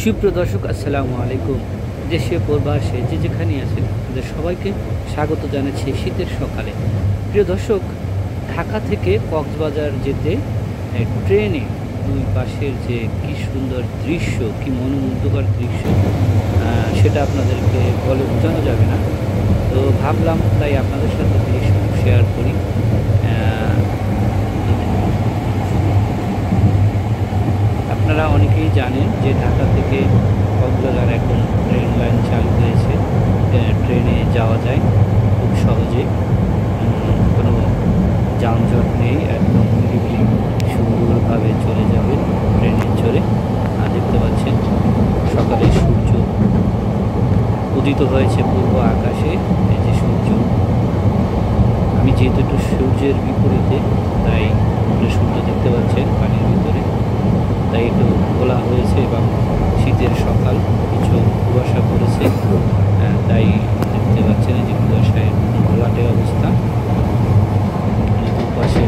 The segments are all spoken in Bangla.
সুপ্রিয় দর্শক, আসসালামু আলাইকুম। দেশে প্রবাসে যে যেখানে আছেন তাদের সবাইকে স্বাগত জানাচ্ছি শীতের সকালে। প্রিয় দর্শক, ঢাকা থেকে কক্সবাজার যেতে ট্রেনে দুই পাশের যে কী সুন্দর দৃশ্য, কী মনোমুগ্ধকর দৃশ্য, সেটা আপনাদেরকে বলে বোঝানো যাবে না। তো ভাবলাম তাই আপনাদের সাথে শেয়ার করি। আপনারা অনেকেই জানেন যে ঢাকা থেকে কক্সবাজার এখন ট্রেন লাইন চালু হয়েছে। ট্রেনে যাওয়া যায় খুব সহজে, কোনো যানজট নেই, একদম নিরিবিলি সুন্দরভাবে চলে যাবে ট্রেনে চড়ে। দেখতে পাচ্ছেন সকালে সূর্য উদিত হয়েছে পূর্ব আকাশে। এই যে সূর্য, আমি যেহেতু একটু সূর্যের বিপরীতে, তাই সূর্য দেখতে পাচ্ছেন পানির ভিতরে, তাই একটু খোলা হয়েছে এবং শীতের সকাল, কিছু কুয়াশা পড়েছে, তাই দেখতে পাচ্ছেন এই যে কুয়াশায় ঘোলাটে অবস্থা। দুপাশে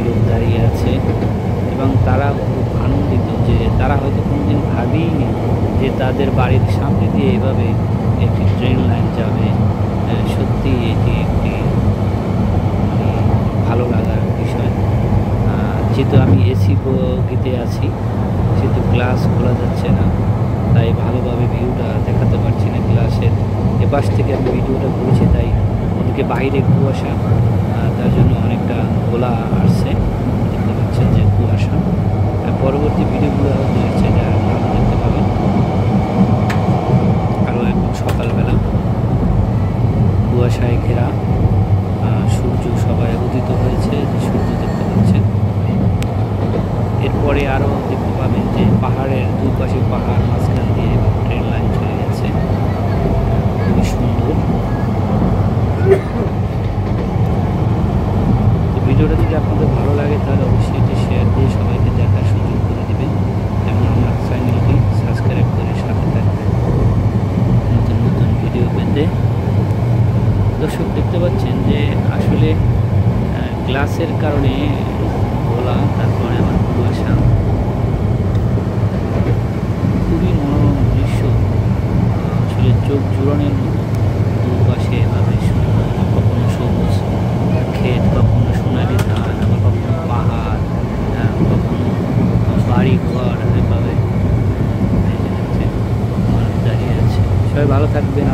লোক দাঁড়িয়ে আছে এবং তারা খুব আনন্দিত যে তারা হয়তো কোনোদিন ভাবেইনি যে তাদের বাড়ির সামনে দিয়ে এভাবে একটি ট্রেন লাইন যাবে। সত্যি এটি একটি ভালো লাগার বিষয়। যেহেতু আমি এসি বগিতে আছি, সেহেতু গ্লাস খোলা যাচ্ছে না, তাই ভালোভাবে ভিউটা দেখাতে পারছি না। গ্লাসের এপাশ থেকে আমি ভিডিওটা করেছি, তাই ওদিকে বাইরে কুয়াশা, তার জন্য অনেকটা খোলা আসছে। দেখতে পাচ্ছেন যে কুয়াশা। পরবর্তী ভিডিওগুলো হয়তো হচ্ছে যা ভালো দেখতে পাবেন। আরও একদম সকালবেলা কুয়াশায় ঘেরা, সূর্য সবাই উদিত হয়েছে, যে সূর্য দেখতে পাচ্ছেন। এরপরে আরও দেখতে পাবেন যে পাহাড়ের দুই পাশে পাহাড়, মাঝখান দিয়ে ট্রেন লাইন চলে গেছে, খুবই সুন্দর। তো ভিডিওটা যদি আপনাদের ভালো লাগে তাহলে অবশ্যই এটি শেয়ার দিয়ে সবাইকে দেখার সুযোগ করে দেবেন এবং আমার চ্যানেলটি সাবস্ক্রাইব করে সাথে থাকবেন নতুন নতুন ভিডিও পেতে। দর্শক, দেখতে পাচ্ছেন যে আসলে গ্লাসের কারণে খোলা, তারপরে আবার কুয়াশা, খুবই মনোরম দৃশ্য, আসলে চোখ জুড়ানোর মতো। দুপাশে এভাবে কখনো সবুজ ক্ষেত, কখনো সোনালি ধান, আবার কখনো পাহাড়, কখনো বাড়ি ঘর, এভাবে মানুষ দাঁড়িয়ে আছে। সবাই ভালো থাকবেন।